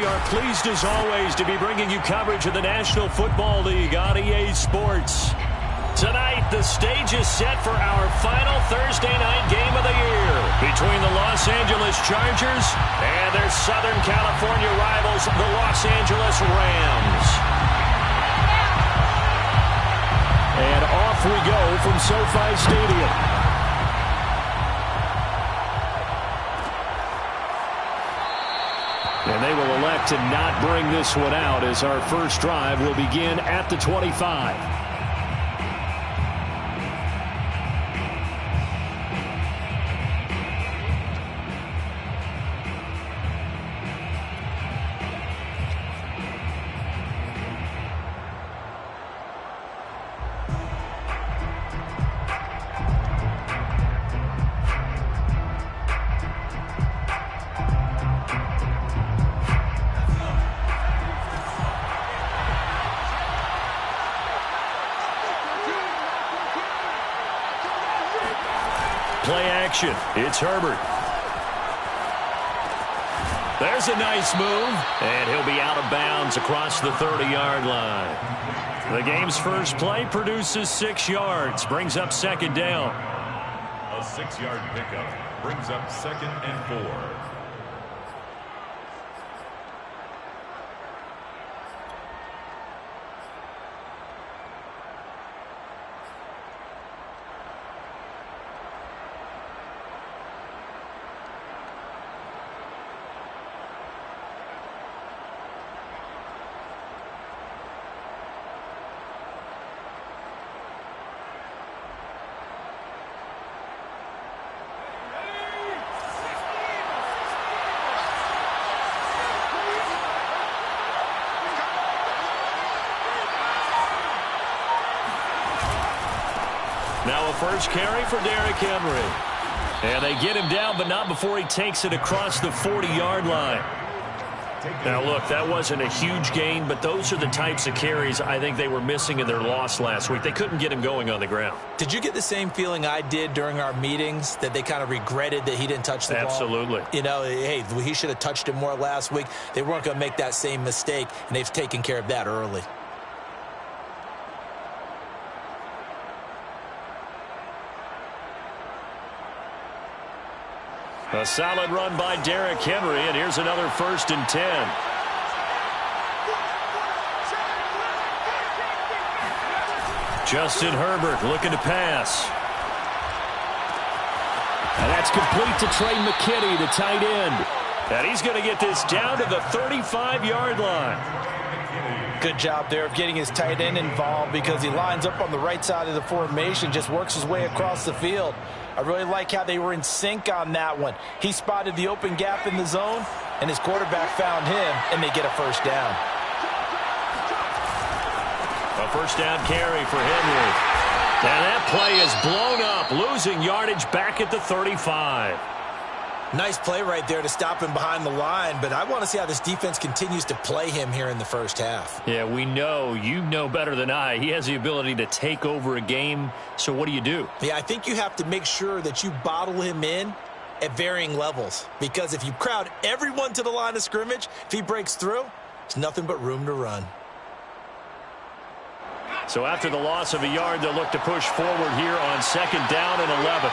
we are pleased as always to be bringing you coverage of the National Football League on EA Sports. Tonight, the stage is set for our final Thursday night game of the year between the Los Angeles Chargers and their Southern California rivals, the Los Angeles Rams. And off we go from SoFi Stadium. And they will elect to not bring this one out as our first drive will begin at the 25. Play action. It's Herbert. There's a nice move, and he'll be out of bounds across the 30-yard line. The game's first play produces 6 yards, brings up second down. A 6-yard pickup brings up 2nd and 4. Now a first carry for Derrick Henry. And they get him down, but not before he takes it across the 40-yard line. Now, look, that wasn't a huge gain, but those are the types of carries I think they were missing in their loss last week. They couldn't get him going on the ground. Did you get the same feeling I did during our meetings, that they kind of regretted that he didn't touch the ball? Absolutely. You know, hey, he should have touched it more last week. They weren't going to make that same mistake, and they've taken care of that early. A solid run by Derrick Henry, and here's another 1st and 10. Justin Herbert looking to pass. And that's complete to Trey McKinney, the tight end. And he's going to get this down to the 35-yard line. Good job there of getting his tight end involved, because he lines up on the right side of the formation, just works his way across the field. I really like how they were in sync on that one. He spotted the open gap in the zone, and his quarterback found him, and they get a first down. A first down carry for Henry. And that play is blown up, losing yardage back at the 35. Nice play right there to stop him behind the line, but I want to see how this defense continues to play him here in the first half. Yeah, we know, you know better than I, he has the ability to take over a game, so what do you do? Yeah, I think you have to make sure that you bottle him in at varying levels, because if you crowd everyone to the line of scrimmage, if he breaks through, there's nothing but room to run. So after the loss of a yard, they'll look to push forward here on 2nd down and 11.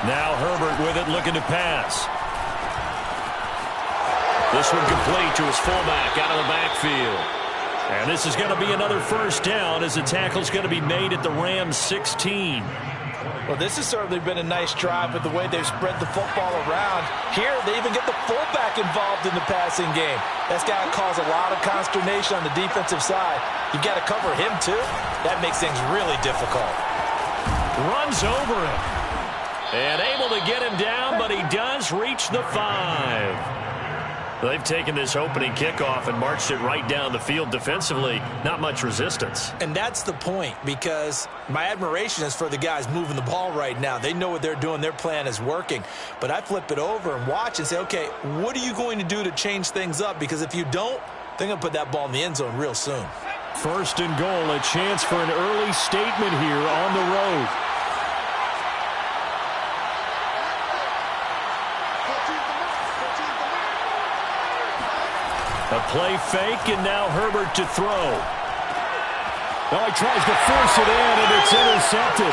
Now Herbert with it, looking to pass. This one complete to his fullback out of the backfield. And this is going to be another first down as the tackle's going to be made at the Rams 16. Well, this has certainly been a nice drive with the way they've spread the football around. Here, they even get the fullback involved in the passing game. That's got to cause a lot of consternation on the defensive side. You've got to cover him, too. That makes things really difficult. Runs over him. And able to get him down, but he does reach the 5. They've taken this opening kickoff and marched it right down the field defensively. Not much resistance. And that's the point, because my admiration is for the guys moving the ball right now. They know what they're doing. Their plan is working. But I flip it over and watch and say, okay, what are you going to do to change things up? Because if you don't, they're going to put that ball in the end zone real soon. First and goal, a chance for an early statement here on the road. A play fake, and now Herbert to throw. Oh, he tries to force it in, and it's intercepted.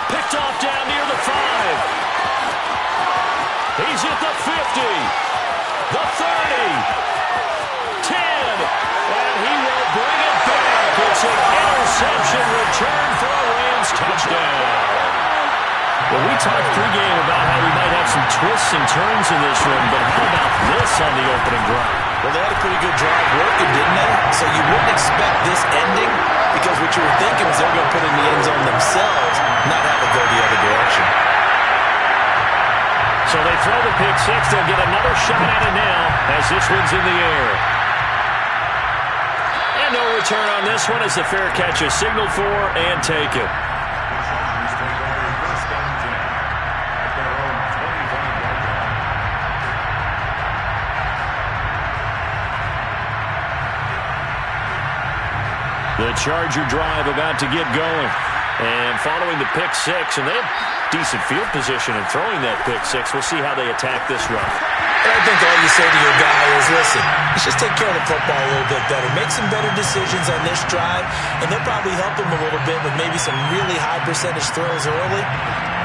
Picked off down near the 5. He's at the 50, the 30, 10, and he will bring it back. It's an interception return for a Rams touchdown. Well, we talked pregame about how we might have some twists and turns in this one, but how about this on the opening drive? Well, they had a pretty good drive working, didn't they? So you wouldn't expect this ending, because what you were thinking was they were going to put it in the end zone themselves, not have it go the other direction. So they throw the pick six. They'll get another shot at it now as this one's in the air. And no return on this one as the fair catch is signaled for and taken. The Charger drive about to get going. And following the pick six, and they have decent field position in throwing that pick six. We'll see how they attack this run. And I think all you say to your guy is, listen, let's just take care of the football a little bit better. Make some better decisions on this drive, and they'll probably help him a little bit with maybe some really high percentage throws early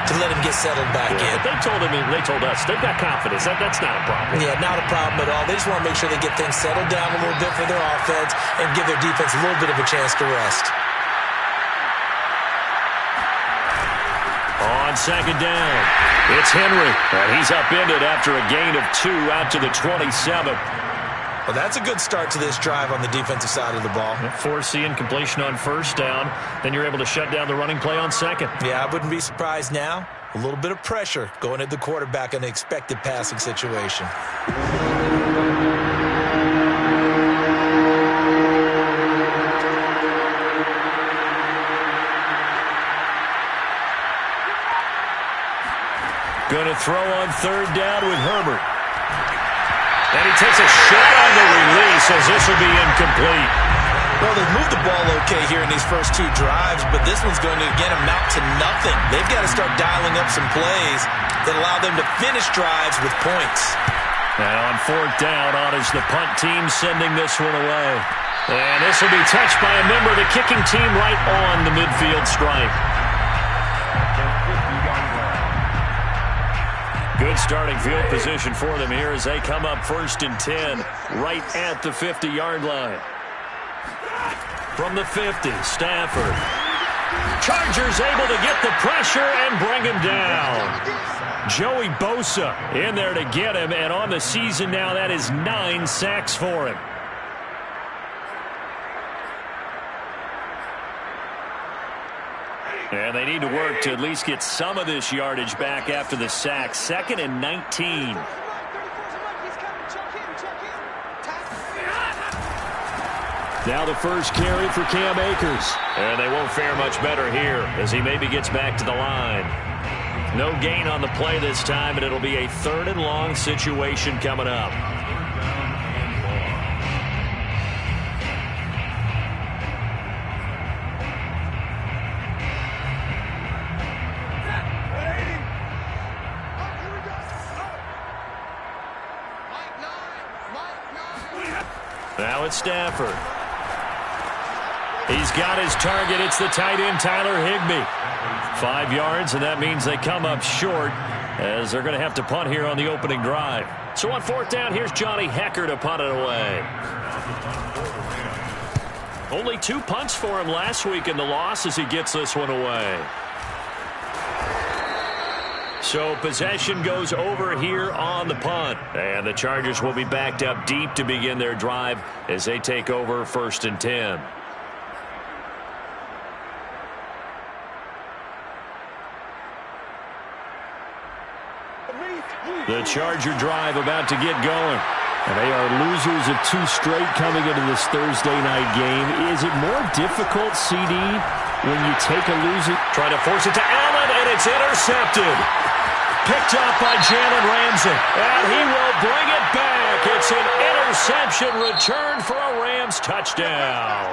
to let him get settled back in. But they told us, they've got confidence. That's not a problem. Yeah, not a problem at all. They just want to make sure they get things settled down a little bit for their offense and give their defense a little bit of a chance to rest. On second down, it's Henry, and he's upended after a gain of 2 out to the 27. Well, that's a good start to this drive on the defensive side of the ball. Forcing incompletion on first down, then you're able to shut down the running play on second. Yeah, I wouldn't be surprised now. A little bit of pressure going at the quarterback in an expected passing situation. Going to throw on third down with Herbert. And he takes a shot on the release as this will be incomplete. Well, they've moved the ball okay here in these first 2 drives, but this one's going to, again, amount to nothing. They've got to start dialing up some plays that allow them to finish drives with points. And on fourth down, on is the punt team sending this one away. And this will be touched by a member of the kicking team right on the midfield stripe. Good starting field position for them here as they come up first and 10 right at the 50-yard line. From the 50, Stafford. Chargers able to get the pressure and bring him down. Joey Bosa in there to get him, and on the season now that is 9 sacks for him. And they need to work to at least get some of this yardage back after the sack. 2nd and 19. Now the first carry for Cam Akers. And they won't fare much better here as he maybe gets back to the line. No gain on the play this time, and it'll be a 3rd and long situation coming up. Now it's Stafford. He's got his target. It's the tight end, Tyler Higbee. 5 yards, and that means they come up short as they're going to have to punt here on the opening drive. So on fourth down, here's Johnny Hecker to punt it away. Only 2 punts for him last week in the loss as he gets this one away. So possession goes over here on the punt. And the Chargers will be backed up deep to begin their drive as they take over 1st and 10. The Charger drive about to get going. And they are losers of 2 straight coming into this Thursday night game. Is it more difficult, CD, when you take a loser? Trying to force it to Allen, and it's intercepted. Picked up by Jalen Ramsey, and he will bring it back. It's an interception return for a Rams touchdown.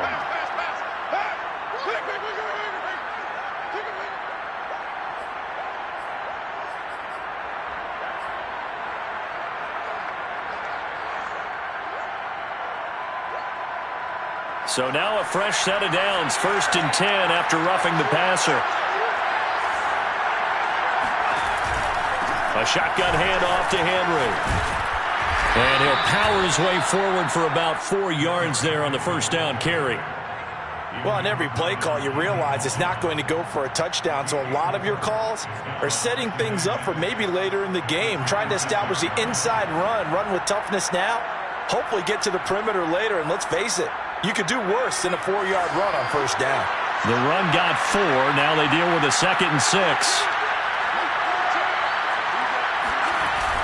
So now a fresh set of downs, 1st and 10 after roughing the passer. A shotgun handoff to Henry. And he'll power his way forward for about 4 yards there on the 1st down carry. Well, on every play call, you realize it's not going to go for a touchdown, so a lot of your calls are setting things up for maybe later in the game, trying to establish the inside run with toughness now, hopefully get to the perimeter later, and let's face it, you could do worse than a 4-yard run on 1st down. The run got 4. Now they deal with a 2nd and 6.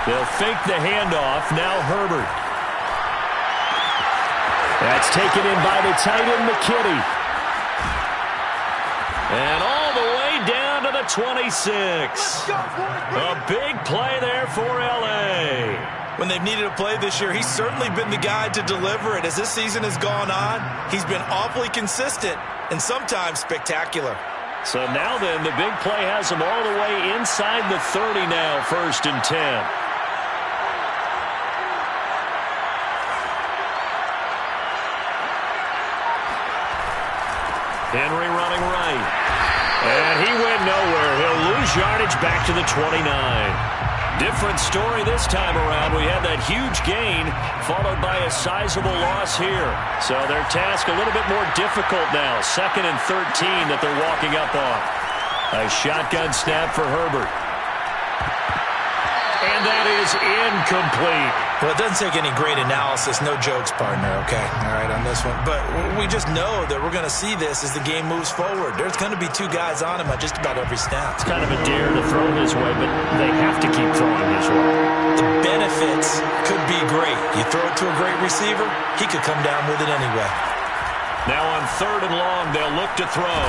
They'll fake the handoff. Now Herbert. That's taken in by the tight end, McKinney. And all the way down to the 26. A big play there for L.A. When they've needed a play this year, he's certainly been the guy to deliver it. As this season has gone on, he's been awfully consistent and sometimes spectacular. So now then, the big play has him all the way inside the 30 now, 1st and 10. Henry running right. And he went nowhere. He'll lose yardage back to the 29. Different story this time around. We had that huge gain followed by a sizable loss here. So their task a little bit more difficult now. 2nd and 13 that they're walking up on. A shotgun snap for Herbert. And that is incomplete. Well, it doesn't take any great analysis. No jokes, partner, okay? All right, on this one. But we just know that we're going to see this as the game moves forward. There's going to be 2 guys on him at just about every snap. It's kind of a dare to throw his way, but they have to keep throwing his way. The benefits could be great. You throw it to a great receiver, he could come down with it anyway. Now on 3rd and long, they'll look to throw.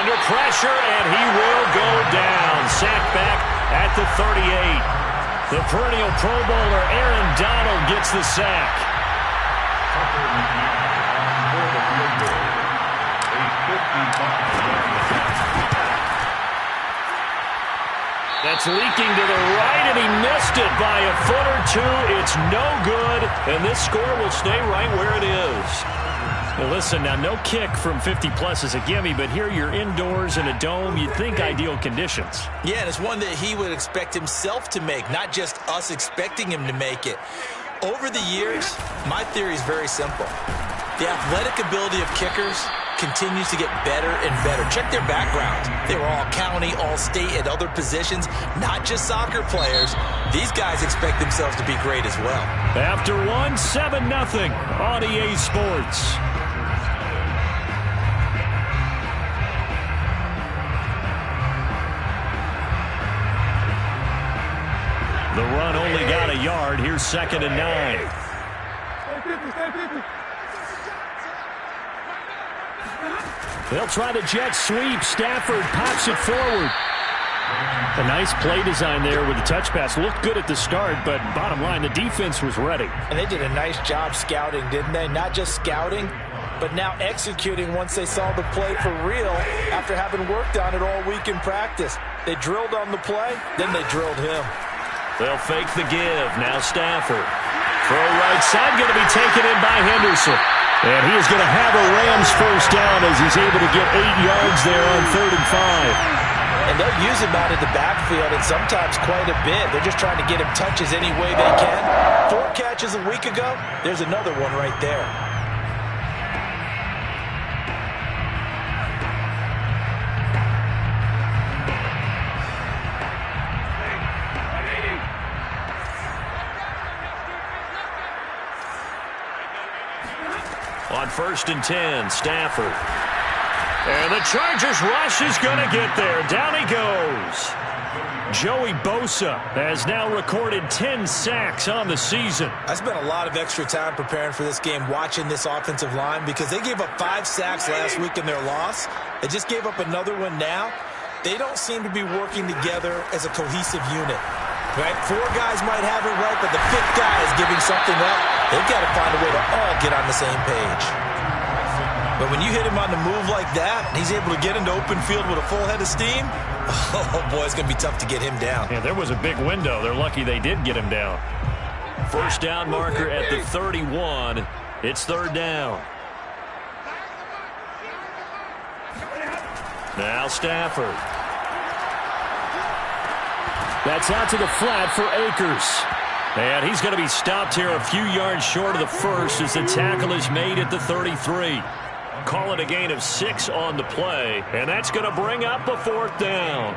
Under pressure, and he will go down. Sacked back at the 38. The perennial Pro Bowler Aaron Donald gets the sack. That's leaking to the right, and he missed it by a foot or 2. It's no good, and this score will stay right where it is. Well, listen, now no kick from 50-plus is a gimme, but here you're indoors in a dome. You'd think ideal conditions. Yeah, and it's one that he would expect himself to make, not just us expecting him to make it. Over the years, my theory is very simple. The athletic ability of kickers continues to get better and better. Check their backgrounds. They were all county, all state, at other positions, not just soccer players. These guys expect themselves to be great as well. After 1, 7-0 on EA Sports. The run only got a yard. Here's 2nd and 9. They'll try the jet sweep. Stafford pops it forward. A nice play design there with the touch pass. Looked good at the start, but bottom line, the defense was ready. And they did a nice job scouting, didn't they? Not just scouting, but now executing once they saw the play for real after having worked on it all week in practice. They drilled on the play, then they drilled him. They'll fake the give. Now Stafford. Throw right side, going to be taken in by Henderson. And he is going to have a Rams 1st down as he's able to get 8 yards there on 3rd and 5. And they'll use him out of the backfield, and sometimes quite a bit. They're just trying to get him touches any way they can. 4 catches a week ago. There's another one right there. On 1st and 10, Stafford. And the Chargers rush is going to get there. Down he goes. Joey Bosa has now recorded 10 sacks on the season. I spent a lot of extra time preparing for this game, watching this offensive line, because they gave up 5 sacks last week in their loss. They just gave up another one now. They don't seem to be working together as a cohesive unit. Right? 4 guys might have it right, but the 5th guy is giving something up. They've got to find a way to all get on the same page. But when you hit him on the move like that, and he's able to get into open field with a full head of steam, oh boy, it's going to be tough to get him down. Yeah, there was a big window. They're lucky they did get him down. 1st down marker at the 31. It's third down. Now Stafford. That's out to the flat for Akers. And he's going to be stopped here a few yards short of the first as the tackle is made at the 33. Call it a gain of 6 on the play, and that's going to bring up a fourth down.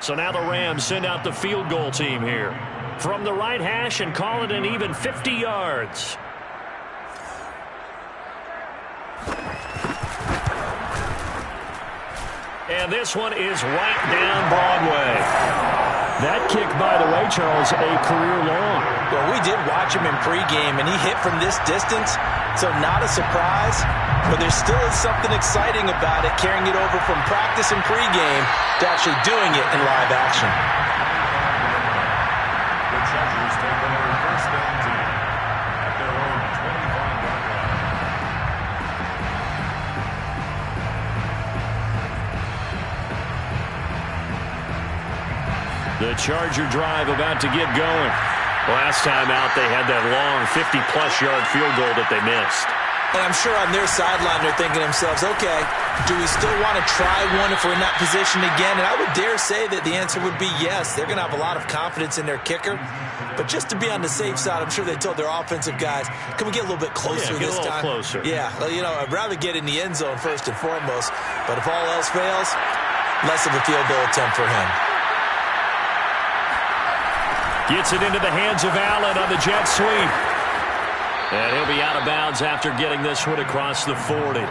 So now the Rams send out the field goal team here from the right hash and call it an even 50 yards. And this one is right down Broadway. That kick, by the way, Charles, a career long. Well, we did watch him in pregame, and he hit from this distance, so not a surprise. But there still is something exciting about it, carrying it over from practice and pregame to actually doing it in live action. The Chargers take over first and 10 at their own 25-yard line. The Charger drive about to get going. Last time out, they had that long 50-plus yard field goal that they missed. And I'm sure on their sideline they're thinking to themselves, okay, do we still want to try one if we're in that position again? And I would dare say that the answer would be yes. They're going to have a lot of confidence in their kicker. But just to be on the safe side, I'm sure they told their offensive guys, can we get a little bit closer this time? Closer. Yeah, well, you know, I'd rather get in the end zone first and foremost. But if all else fails, less of a field goal attempt for him. Gets it into the hands of Allen on the jet sweep. And he'll be out of bounds after getting this one across the 40.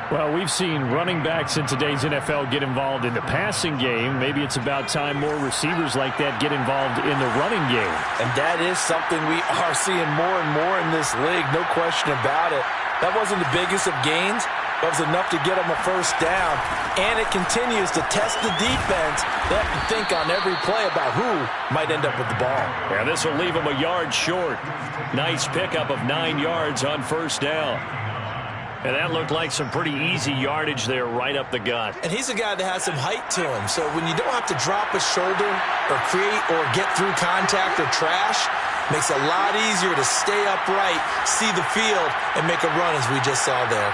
Well, we've seen running backs in today's NFL get involved in the passing game. Maybe it's about time more receivers like that get involved in the running game. And that is something we are seeing more and more in this league, no question about it. That wasn't the biggest of gains. That was enough to get them a first down. And it continues to test the defense. They have to think on every play about who might end up with the ball. Yeah, this will leave them a yard short. Nice pickup of 9 yards on first down. And that looked like some pretty easy yardage there right up the gut. And he's a guy that has some height to him. So when you don't have to drop a shoulder or create or get through contact or trash, makes it a lot easier to stay upright, see the field, and make a run as we just saw there.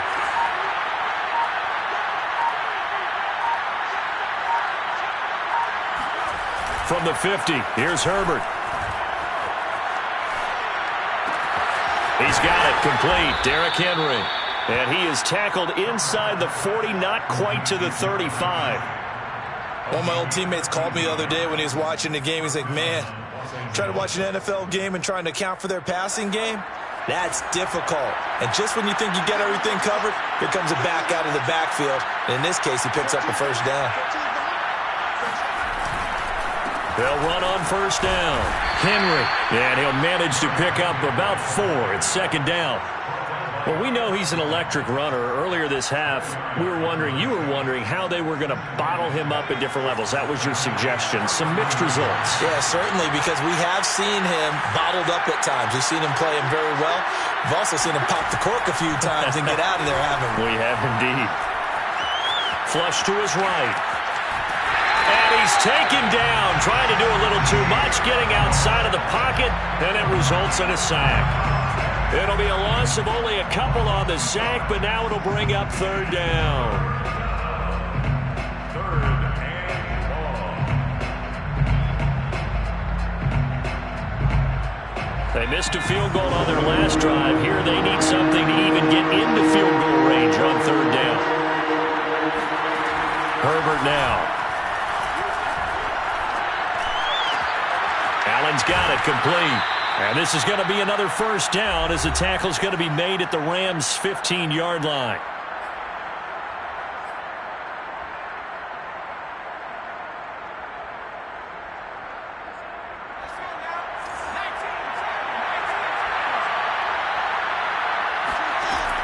From the 50, here's Herbert. He's got it complete. Derrick Henry. And he is tackled inside the 40, not quite to the 35. One of my old teammates called me the other day when he was watching the game. He's like, man, trying to watch an NFL game and trying to account for their passing game, that's difficult. And just when you think you get everything covered, here comes a back out of the backfield. And in this case, he picks up a first down. They'll run on first down. Henry. And he'll manage to pick up about 4 at second down. Well, we know he's an electric runner. Earlier this half, you were wondering how they were going to bottle him up at different levels. That was your suggestion. Some mixed results. Yeah, certainly, because we have seen him bottled up at times. We've seen him play him very well. We've also seen him pop the cork a few times and get out of there, haven't we? We have indeed. Flush to his right. And he's taken down, trying to do a little too much, getting outside of the pocket, and it results in a sack. It'll be a loss of only a couple on the sack, but now it'll bring up third down. Third and long. They missed a field goal on their last drive. Here they need something to even get into field goal range on third down. Herbert now. Allen's got it complete. And this is going to be another first down as the tackle's going to be made at the Rams' 15-yard line.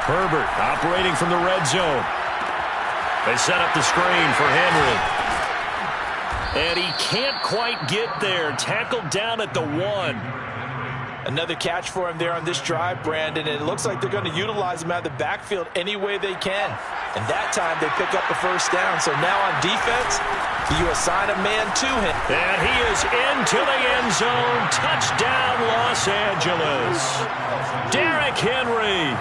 Herbert operating from the red zone. They set up the screen for Henry. And he can't quite get there. Tackled down at the 1. Another catch for him there on this drive, Brandon, and it looks like they're going to utilize him out of the backfield any way they can. And that time they pick up a first down. So now on defense, You assign a man to him. And he is into the end zone. Touchdown, Los Angeles. Derrick Henry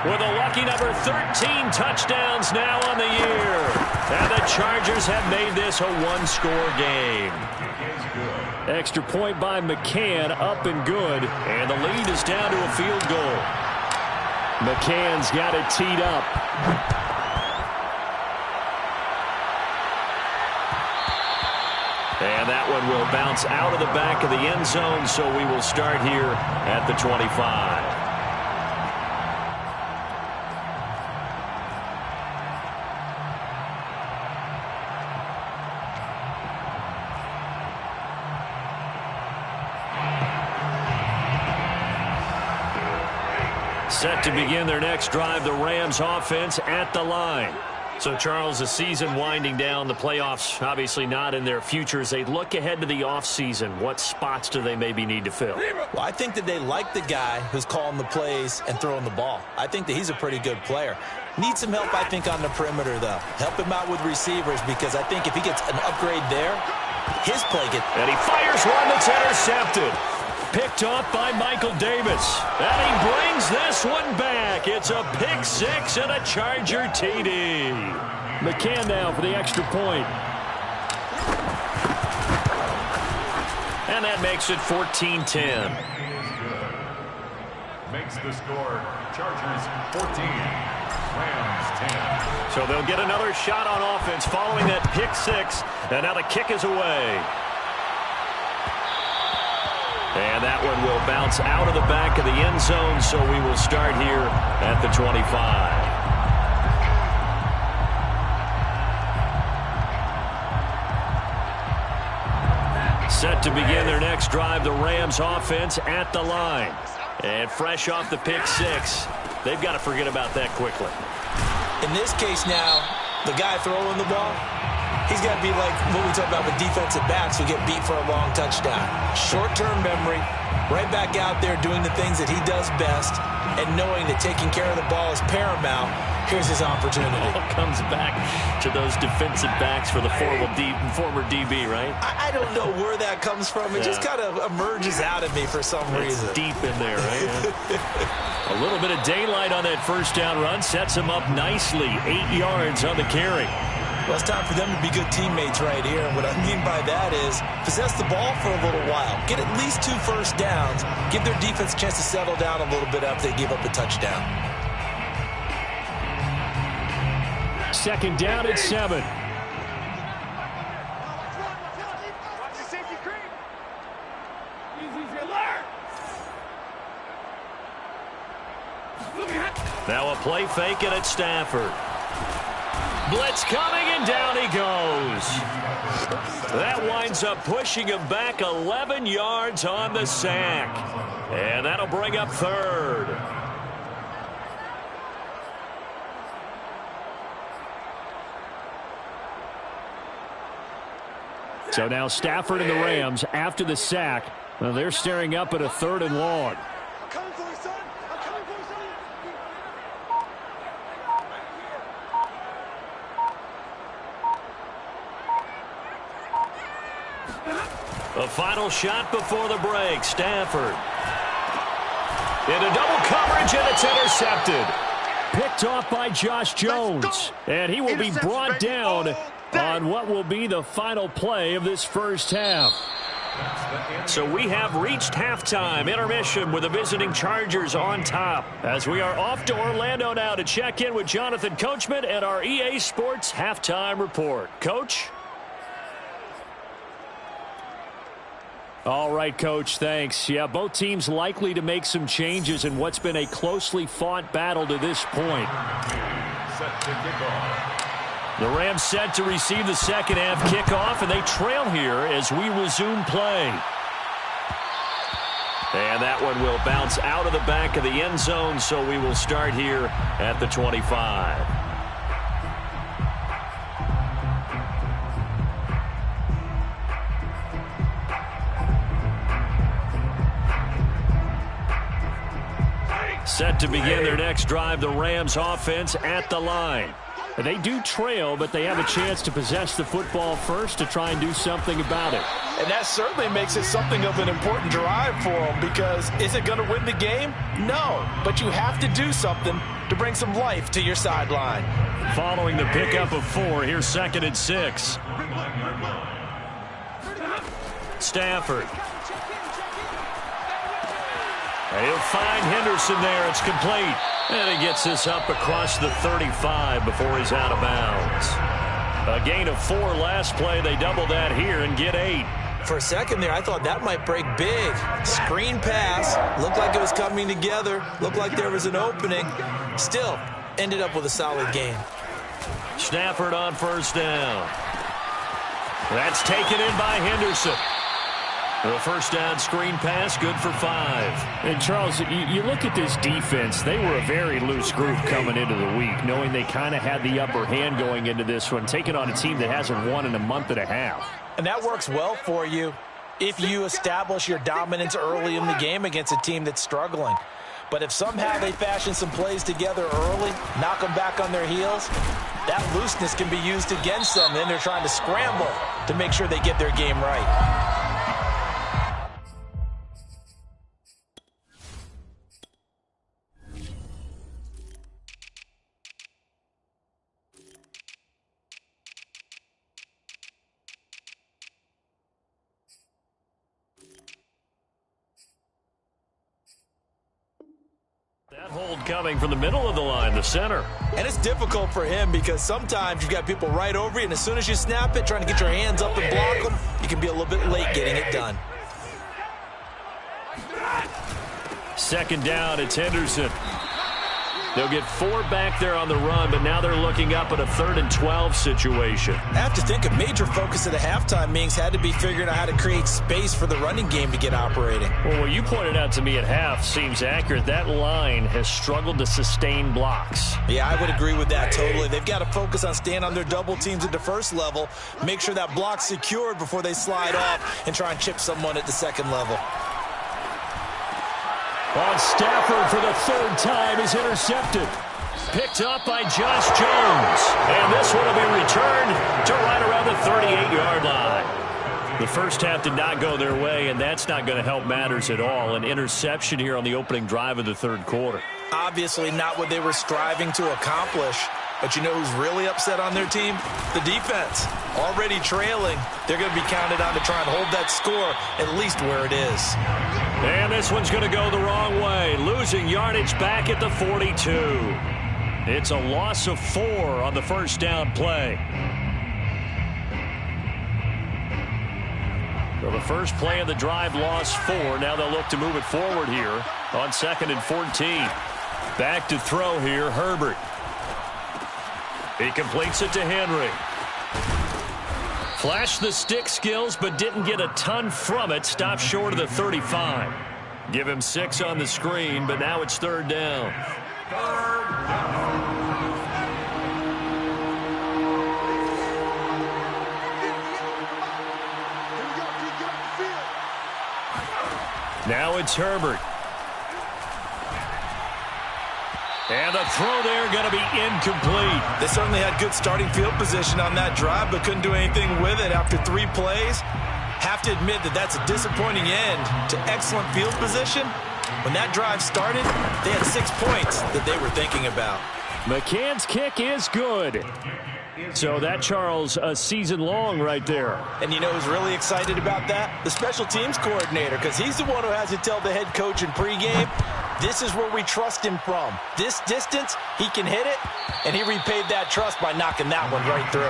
with a lucky number 13 touchdowns now on the year. And the Chargers have made this a one-score game. Extra point by McCann, up and good. And the lead is down to a field goal. McCann's got it teed up. And that one will bounce out of the back of the end zone, so we will start here at the 25. Set to begin their next drive, the Rams offense at the line. So, Charles, the season winding down, the playoffs obviously not in their future. As they look ahead to the offseason, what spots do they maybe need to fill? Well, I think that they like the guy who's calling the plays and throwing the ball. I think that he's a pretty good player. Needs some help, I think, on the perimeter, though. Help him out with receivers, because I think if he gets an upgrade there, his play gets... And he fires one that's intercepted. Picked off by Michael Davis. And he brings this one back. It's a pick six and a Charger TD. McCann now for the extra point. And that makes it 14-10. Makes the score Chargers 14, Rams 10. So they'll get another shot on offense following that pick six. And now the kick is away. And that one will bounce out of the back of the end zone, so we will start here at the 25. Set to begin their next drive, the Rams offense at the line. And fresh off the pick six, they've got to forget about that quickly. In this case now, the guy throwing the ball, he's got to be like what we talk about with defensive backs who get beat for a long touchdown. Short-term memory, right back out there doing the things that he does best, and knowing that taking care of the ball is paramount. Here's his opportunity. All comes back to those defensive backs for the former DB, right? I don't know where that comes from. It just kind of emerges out of me for some reason. It's deep in there, right? A little bit of daylight on that first down run sets him up nicely. 8 yards on the carry. Well, it's time for them to be good teammates right here. And what I mean by that is possess the ball for a little while. Get at least 2 first downs. Give their defense a chance to settle down a little bit after they give up a touchdown. Second down at 7. Now a play fake and it's Stafford. Blitz coming, and down he goes. That winds up pushing him back 11 yards on the sack. And that'll bring up third. So now Stafford and the Rams, after the sack, well, they're staring up at a 3rd and long. The final shot before the break. Stafford. Into double coverage, and it's intercepted. Picked off by Josh Jones. And he will be brought down on what will be the final play of this first half. So we have reached halftime. Intermission with the visiting Chargers on top. As we are off to Orlando now to check in with Jonathan Coachman and our EA Sports halftime report. Coach? All right, Coach, thanks. Yeah, both teams likely to make some changes in what's been a closely fought battle to this point. Set to kick off. The Rams set to receive the second half kickoff, and they trail here as we resume play. And that one will bounce out of the back of the end zone, so we will start here at the 25. Set to begin their next drive, the Rams offense at the line. They do trail, but they have a chance to possess the football first to try and do something about it. And that certainly makes it something of an important drive for them, because is it going to win the game? No, but you have to do something to bring some life to your sideline. Following the pickup of 4, here's 2nd and 6. Stafford. He'll find Henderson there. It's complete. And he gets this up across the 35 before he's out of bounds. A gain of 4 last play. They double that here and get 8. For a second there, I thought that might break big. Screen pass. Looked like it was coming together. Looked like there was an opening. Still, ended up with a solid gain. Stafford on 1st down. That's taken in by Henderson. The 1st down screen pass, good for 5. And, Charles, you look at this defense. They were a very loose group coming into the week, knowing they kind of had the upper hand going into this one, taking on a team that hasn't won in a month and a half. And that works well for you if you establish your dominance early in the game against a team that's struggling. But if somehow they fashion some plays together early, knock them back on their heels, that looseness can be used against them. Then they're trying to scramble to make sure they get their game right. That hold coming from the middle of the line, the center. And it's difficult for him because sometimes you've got people right over you, and as soon as you snap it, trying to get your hands up and block them, you can be a little bit late getting it done. 2nd down, it's Henderson. They'll get 4 back there on the run, but now they're looking up at a 3rd and 12 situation. I have to think a major focus of the halftime meetings had to be figuring out how to create space for the running game to get operating. Well, what you pointed out to me at half seems accurate. That line has struggled to sustain blocks. Yeah, I would agree with that totally. They've got to focus on staying on their double teams at the 1st level, make sure that block's secured before they slide off and try and chip someone at the 2nd level. On Stafford for the 3rd time is intercepted. Picked up by Josh Jones. And this one will be returned to right around the 38-yard line. The first half did not go their way, and that's not going to help matters at all. An interception here on the opening drive of the 3rd quarter. Obviously not what they were striving to accomplish. But you know who's really upset on their team? The defense. Already trailing. They're going to be counted on to try and hold that score at least where it is. And this one's going to go the wrong way. Losing yardage back at the 42. It's a loss of 4 on the 1st down play. So the first play of the drive lost 4. Now they'll look to move it forward here on 2nd and 14. Back to throw here, Herbert. He completes it to Henry. Flashed the stick skills, but didn't get a ton from it. Stopped short of the 35. Give him 6 on the screen, but now it's 3rd down. Now it's Herbert. And the throw there going to be incomplete. They certainly had good starting field position on that drive, but couldn't do anything with it after 3 plays. Have to admit that that's a disappointing end to excellent field position. When that drive started, they had 6 points that they were thinking about. McCann's kick is good. So that, Charles, a season long right there. And you know who's really excited about that? The special teams coordinator, because he's the one who has to tell the head coach in pregame, this is where we trust him from. This distance, he can hit it, and he repaid that trust by knocking that one right through.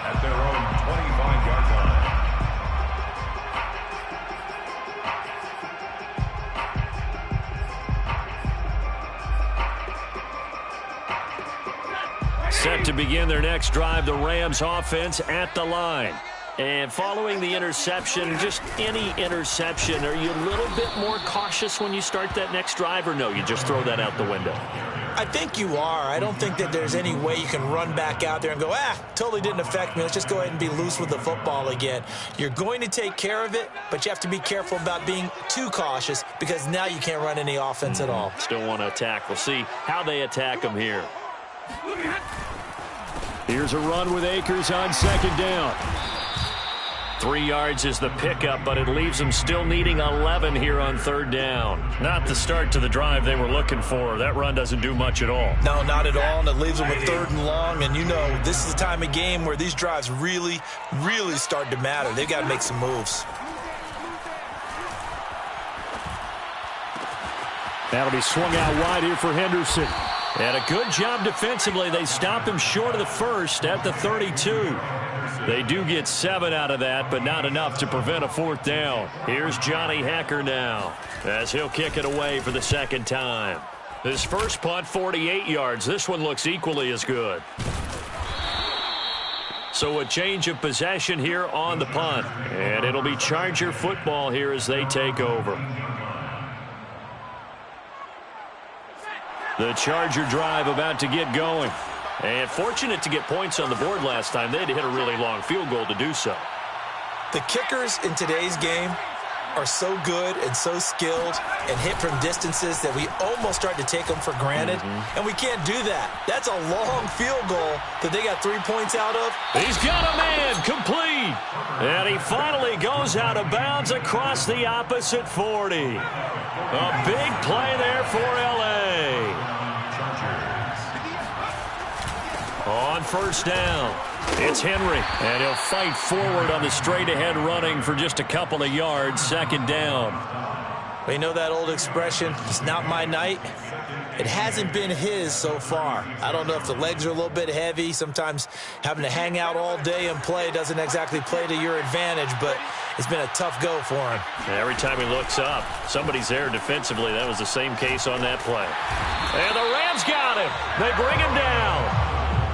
At their own 25-yard line. Set to begin their next drive, the Rams offense at the line. And following the interception, just any interception, are you a little bit more cautious when you start that next drive, or no, you just throw that out the window? I think you are. I don't think that there's any way you can run back out there and go, totally didn't affect me. Let's just go ahead and be loose with the football again. You're going to take care of it, but you have to be careful about being too cautious because now you can't run any offense at all. Still want to attack. We'll see how they attack them here. Here's a run with Akers on second down. 3 yards is the pickup, but it leaves them still needing 11 here on third down. Not the start to the drive they were looking for. That run doesn't do much at all. No, not at all, and it leaves them with third and long. And you know, this is the time of game where these drives really, really start to matter. They've got to make some moves. That'll be swung out wide here for Henderson. And a good job defensively. They stop him short of the first at the 32. They do get 7 out of that, but not enough to prevent a fourth down. Here's Johnny Hecker now as he'll kick it away for the second time. His first punt, 48 yards. This one looks equally as good. So a change of possession here on the punt. And it'll be Charger football here as they take over. The Charger drive about to get going. And fortunate to get points on the board last time. They had to hit a really long field goal to do so. The kickers in today's game are so good and so skilled and hit from distances that we almost start to take them for granted. And we can't do that. That's a long field goal that they got 3 points out of. He's got a man complete. And he finally goes out of bounds across the opposite 40. A big play there for L.A. On first down, it's Henry, and he'll fight forward on the straight-ahead running for just a couple of yards, second down. Well, you know that old expression, it's not my night? It hasn't been his so far. I don't know if the legs are a little bit heavy. Sometimes having to hang out all day and play doesn't exactly play to your advantage, but it's been a tough go for him. Every time he looks up, somebody's there defensively. That was the same case on that play. And the Rams got him. They bring him down.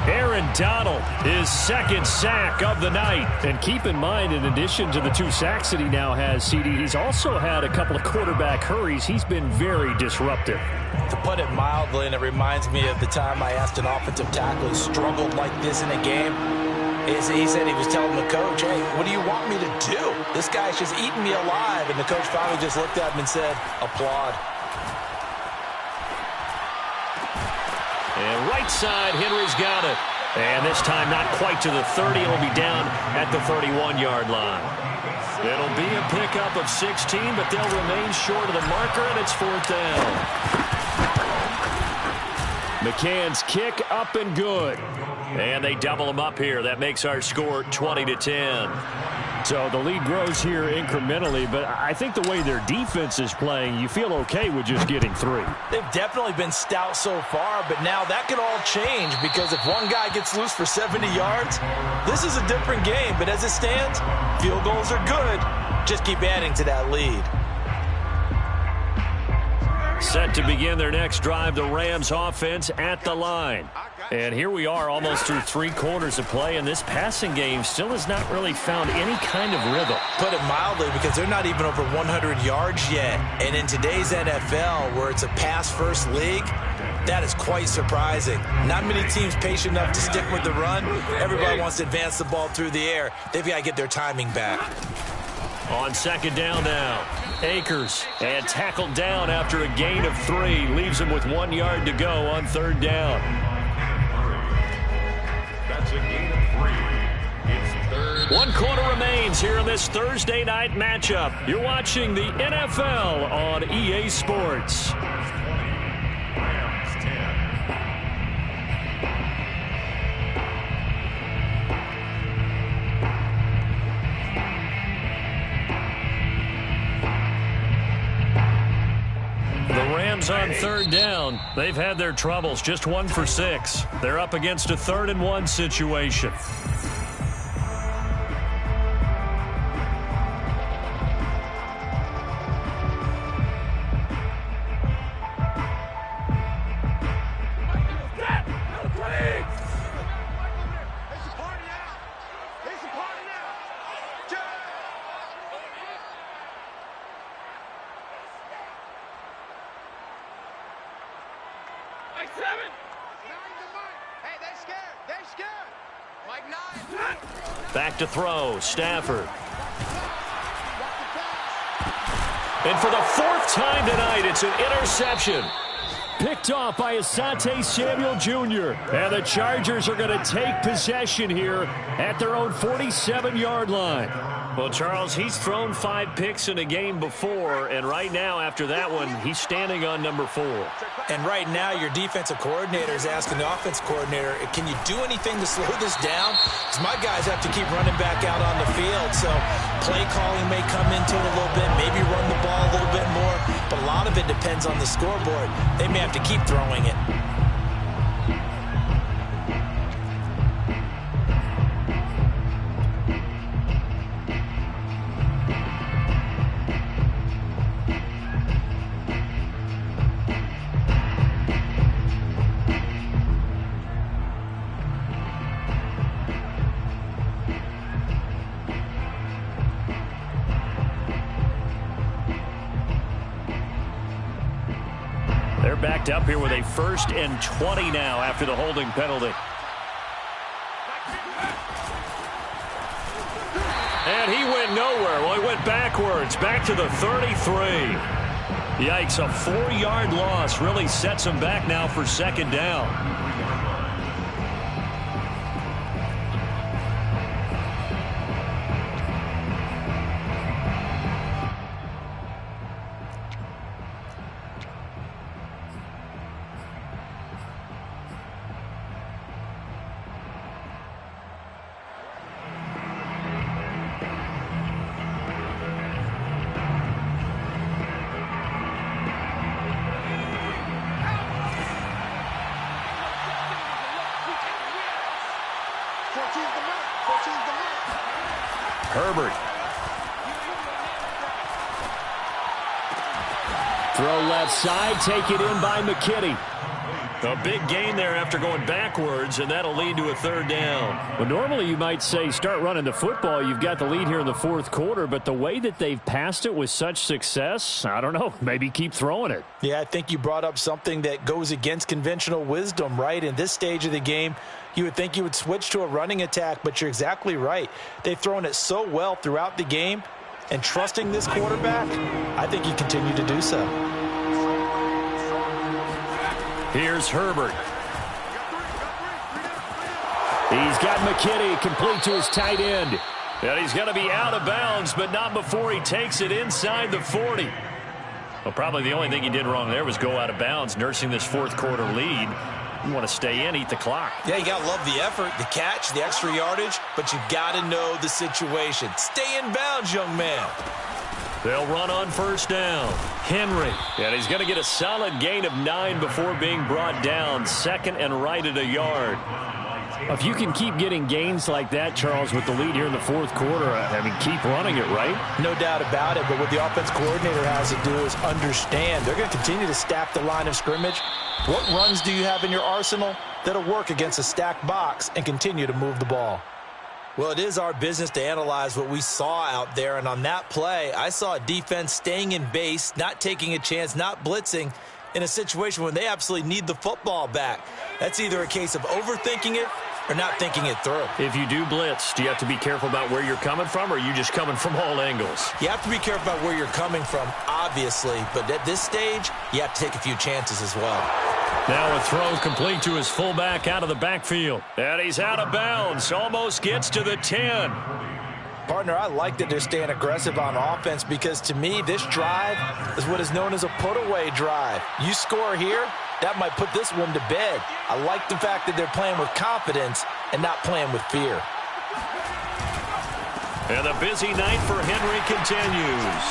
Aaron Donald, his second sack of the night. And keep in mind, in addition to the 2 sacks that he now has, CD, he's also had a couple of quarterback hurries. He's been very disruptive. To put it mildly, and it reminds me of the time I asked an offensive tackle who struggled like this in a game. He said he was telling the coach, hey, what do you want me to do? This guy's just eating me alive. And the coach finally just looked at him and said, applaud. And right side, Henry's got it. And this time not quite to the 30. It'll be down at the 31-yard line. It'll be a pickup of 16, but they'll remain short of the marker, and it's fourth down. McCann's kick up and good. And they double them up here. That makes our score 20-10. So the lead grows here incrementally, but I think the way their defense is playing, you feel okay with just getting 3. They've definitely been stout so far, but now that can all change because if one guy gets loose for 70 yards, this is a different game. But as it stands, field goals are good. Just keep adding to that lead. Set to begin their next drive, the Rams offense at the line. And here we are almost through 3 quarters of play, and this passing game still has not really found any kind of rhythm. Put it mildly, because they're not even over 100 yards yet. And in today's NFL, where it's a pass-first league, that is quite surprising. Not many teams patient enough to stick with the run. Everybody wants to advance the ball through the air. They've got to get their timing back. On second down now, Akers, and tackled down after a gain of 3. Leaves him with 1 yard to go on third down. That's a gain of 3. It's third. 1 quarter remains here in this Thursday night matchup. You're watching the NFL on EA Sports. Rams 10. The Rams on third down. They've had their troubles, just 1 for 6. They're up against a 3rd and 1 situation. Back to throw, Stafford. And for the 4th time tonight, it's an interception. picked off by Asante Samuel Jr. And the Chargers are going to take possession here at their own 47-yard line. Well, Charles, he's thrown 5 picks in a game before, and right now, after that one, he's standing on number 4. And right now, your defensive coordinator is asking the offense coordinator, can you do anything to slow this down? Because my guys have to keep running back out on the field, so play calling may come into it a little bit, maybe run the ball a little bit more, but a lot of it depends on the scoreboard. They may have to keep throwing it. They're backed up here with a 1st and 20 now after the holding penalty. And he went nowhere. Well, he went backwards, back to the 33. Yikes, a 4-yard loss really sets him back now for 2nd down. Herbert. Throw left side, take it in by McKinney. A big gain there after going backwards, and that'll lead to a 3rd down. Well, normally you might say start running the football. You've got the lead here in the 4th quarter, but the way that they've passed it with such success, I don't know, maybe keep throwing it. Yeah, I think you brought up something that goes against conventional wisdom, right? In this stage of the game, you would think you would switch to a running attack, but you're exactly right. They've thrown it so well throughout the game, and trusting this quarterback, I think you continue to do so. Here's Herbert. He's got McKinney complete to his tight end. And he's going to be out of bounds, but not before he takes it inside the 40. Well, probably the only thing he did wrong there was go out of bounds, nursing this 4th quarter lead. You want to stay in, eat the clock. Yeah, you got to love the effort, the catch, the extra yardage, but you got to know the situation. Stay in bounds, young man. They'll run on 1st down. Henry. And he's going to get a solid gain of 9 before being brought down. 2nd and right at a yard. If you can keep getting gains like that, Charles, with the lead here in the 4th quarter, I mean, keep running it, right? No doubt about it, but what the offense coordinator has to do is understand. They're going to continue to stack the line of scrimmage. What runs do you have in your arsenal that'll work against a stacked box and continue to move the ball? Well, it is our business to analyze what we saw out there, and on that play, I saw a defense staying in base, not taking a chance, not blitzing, in a situation when they absolutely need the football back. That's either a case of overthinking it or not thinking it through. If you do blitz, do you have to be careful about where you're coming from, or are you just coming from all angles? You have to be careful about where you're coming from, obviously, but at this stage, you have to take a few chances as well. Now a throw complete to his fullback out of the backfield. And he's out of bounds. Almost gets to the 10. Partner, I like that they're staying aggressive on offense because, to me, this drive is what is known as a put-away drive. You score here, that might put this one to bed. I like the fact that they're playing with confidence and not playing with fear. And the busy night for Henry continues.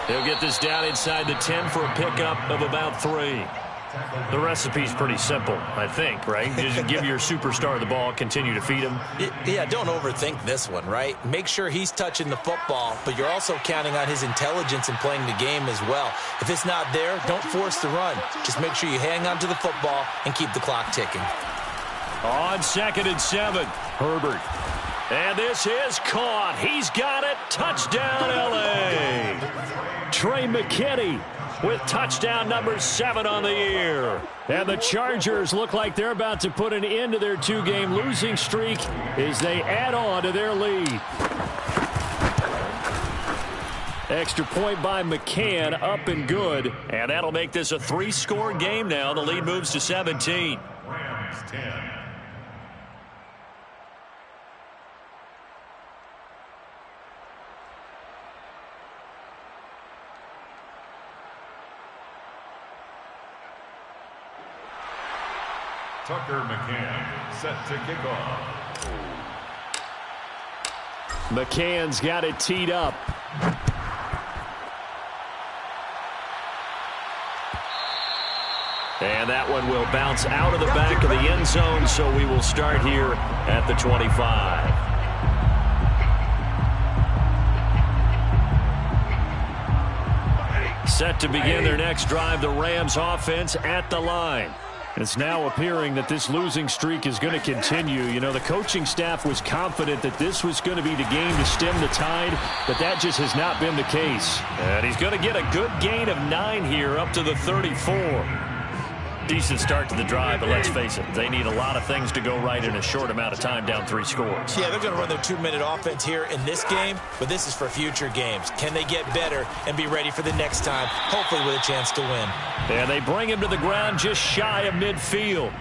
He'll get this down inside the 10 for a pickup of about 3. The recipe's pretty simple, I think, right? Just give your superstar the ball, continue to feed him. Yeah, don't overthink this one, right? Make sure he's touching the football, but you're also counting on his intelligence in playing the game as well. If it's not there, don't force the run. Just make sure you hang on to the football and keep the clock ticking. On 2nd and 7, Herbert. And this is caught. He's got it. Touchdown, L.A. Trey McKinney with touchdown number 7 on the year. And the Chargers look like they're about to put an end to their 2-game losing streak as they add on to their lead. Extra point by McCann, up and good. And that'll make this a 3-score game now. The lead moves to 17. Rams 10. Tucker McCann set to kick off. McCann's got it teed up. And that one will bounce out of the back of the end zone, so we will start here at the 25. Set to begin their next drive, the Rams offense at the line. It's now appearing that this losing streak is going to continue. You know, the coaching staff was confident that this was going to be the game to stem the tide, but that just has not been the case. And he's going to get a good gain of 9 here up to the 34. Decent start to the drive, but let's face it, they need a lot of things to go right in a short amount of time, down 3 scores. Yeah, they're going to run their 2-minute offense here in this game, but this is for future games. Can they get better and be ready for the next time, hopefully with a chance to win? And they bring him to the ground just shy of midfield.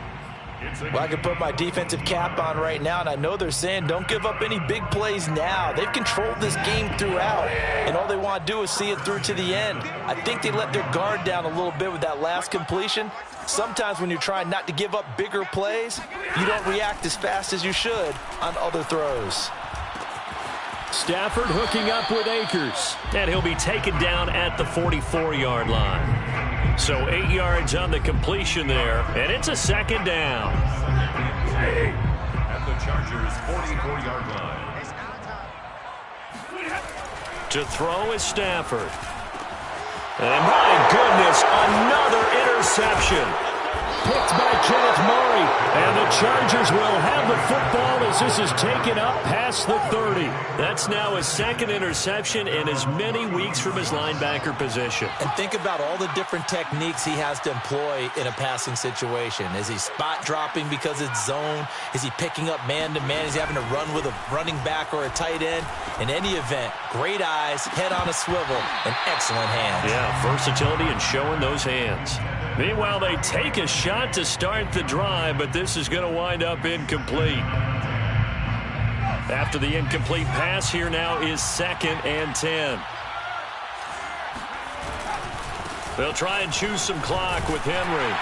Well, I can put my defensive cap on right now, and I know they're saying don't give up any big plays now. They've controlled this game throughout, and all they want to do is see it through to the end. I think they let their guard down a little bit with that last completion. Sometimes when you're trying not to give up bigger plays, you don't react as fast as you should on other throws. Stafford hooking up with Akers. And he'll be taken down at the 44-yard line. So 8 yards on the completion there, and it's a second down. At the Chargers' 44-yard line. To throw is Stafford. And my goodness, another interception. Picked by Kenneth Murray. And the Chargers will have the football as this is taken up past the 30. That's now his second interception in as many weeks from his linebacker position. And think about all the different techniques he has to employ in a passing situation. Is he spot dropping because it's zone? Is he picking up man-to-man? Is he having to run with a running back or a tight end? In any event, great eyes, head on a swivel, and excellent hands. Yeah, versatility and showing those hands. Meanwhile, they take a shot to start the drive, but this is going to wind up incomplete. After the incomplete pass, here now is 2nd and 10. They'll try and choose some clock with Henry.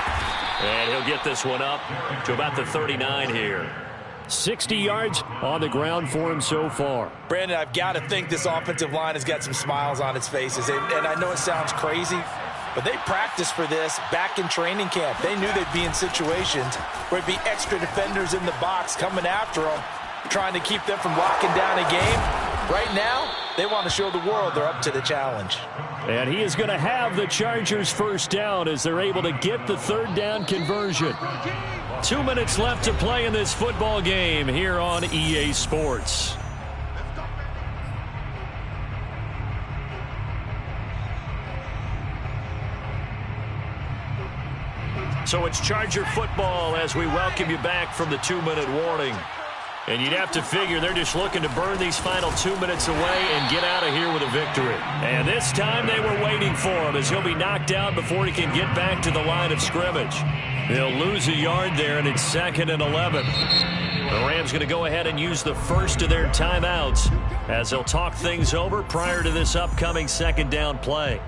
And he'll get this one up to about the 39 here. 60 yards on the ground for him so far. Brandon, I've got to think this offensive line has got some smiles on its faces. And I know it sounds crazy, but they practiced for this back in training camp. They knew they'd be in situations where it'd be extra defenders in the box coming after them, trying to keep them from locking down a game. Right now, they want to show the world they're up to the challenge. And he is going to have the Chargers first down as they're able to get the 3rd down conversion. 2 minutes left to play in this football game here on EA Sports. So it's Charger football as we welcome you back from the 2-minute warning. And you'd have to figure they're just looking to burn these final 2 minutes away and get out of here with a victory. And this time they were waiting for him as he'll be knocked out before he can get back to the line of scrimmage. They'll lose a yard there, and it's 2nd and 11. The Rams going to go ahead and use the first of their timeouts as they'll talk things over prior to this upcoming 2nd down play.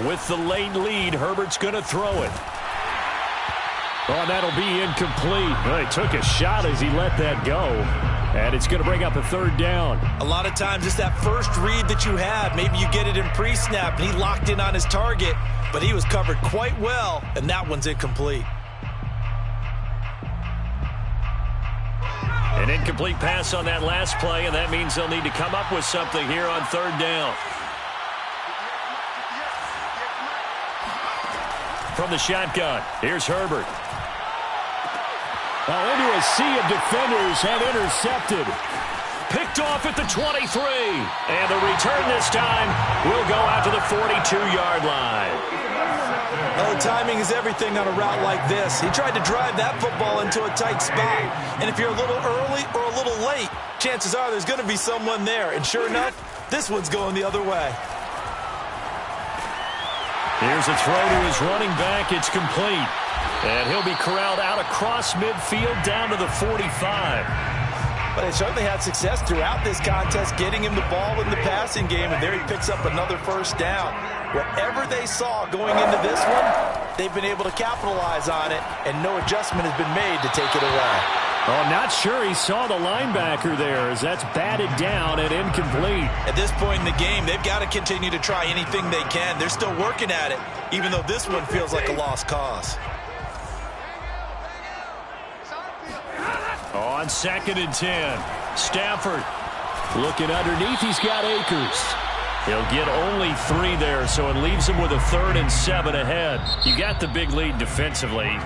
With the late lead, Herbert's going to throw it. Oh, that'll be incomplete. Well, he took a shot as he let that go. And it's going to bring up a 3rd down. A lot of times it's that first read that you have. Maybe you get it in pre-snap, and he locked in on his target, but he was covered quite well, and that one's incomplete. An incomplete pass on that last play, and that means they'll need to come up with something here on 3rd down. From the shotgun, here's Herbert. Into a sea of defenders and intercepted. Picked off at the 23. And the return this time will go out to the 42-yard line. Oh, timing is everything on a route like this. He tried to drive that football into a tight spot. And if you're a little early or a little late, chances are there's going to be someone there. And sure enough, this one's going the other way. Here's a throw to his running back. It's complete. And he'll be corralled out across midfield down to the 45. But they certainly had success throughout this contest, getting him the ball in the passing game, and there he picks up another first down. Whatever they saw going into this one, they've been able to capitalize on it, and no adjustment has been made to take it away. Oh, not sure he saw the linebacker there, as that's batted down and incomplete. At this point in the game, they've got to continue to try anything they can. They're still working at it, even though this one feels like a lost cause. On 2nd and 10, Stafford looking underneath. He's got Akers. He'll get only 3 there, so it leaves him with a 3rd and 7 ahead. You got the big lead defensively.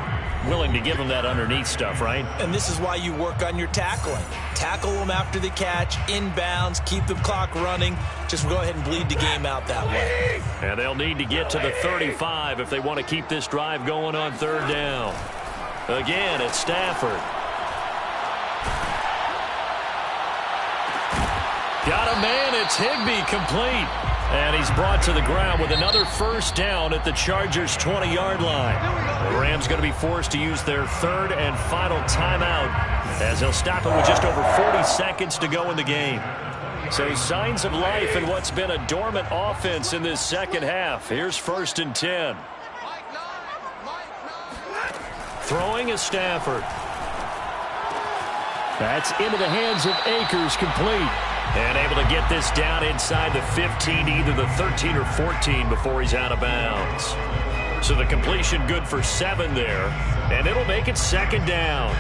Willing to give him that underneath stuff, right? And this is why you work on your tackling. Tackle them after the catch, inbounds, keep the clock running. Just go ahead and bleed the game out that way. And they'll need to get to the 35 if they want to keep this drive going on 3rd down. Again, it's Stafford. Got a man. It's Higbee, complete. And he's brought to the ground with another first down at the Chargers' 20-yard line. The Rams going to be forced to use their 3rd and final timeout, as they'll stop it with just over 40 seconds to go in the game. So signs of life in what's been a dormant offense in this second half. Here's 1st and 10. Throwing is Stafford. That's into the hands of Akers, complete. And able to get this down inside the 15, either the 13 or 14 before he's out of bounds. So the completion good for 7 there, and it'll make it 2nd down.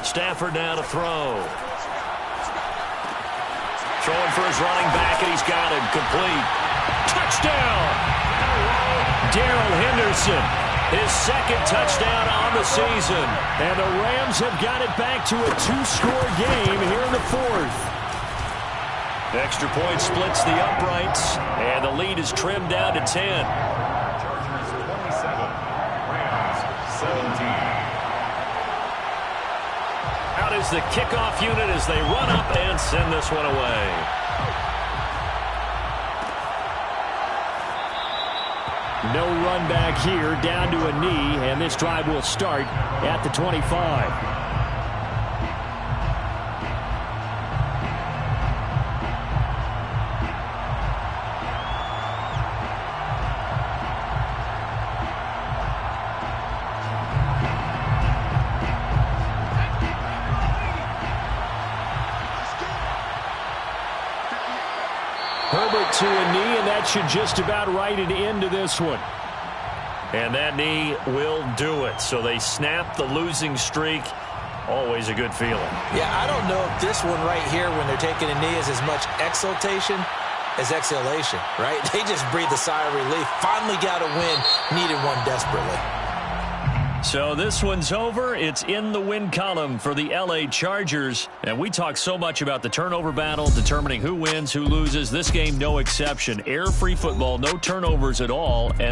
Stafford now to throw. Throwing for his running back, and he's got him, complete. Touchdown! Darrell Henderson. His 2nd touchdown on the season. And the Rams have got it back to a 2-score game here in the 4th. Extra point splits the uprights, and the lead is trimmed down to 10. Chargers 27, Rams 17. Out is the kickoff unit as they run up and send this one away. No run back here, down to a knee, and this drive will start at the 25. Herbert to a knee, and that should just about write it into this one. And that knee will do it. So they snap the losing streak. Always a good feeling. Yeah, I don't know if this one right here, when they're taking a knee, is as much exultation as exhalation, right? They just breathe a sigh of relief. Finally got a win. Needed one desperately. So this one's over. It's in the win column for the LA Chargers. And we talk so much about the turnover battle, determining who wins, who loses. This game, no exception. Air-free football, no turnovers at all. And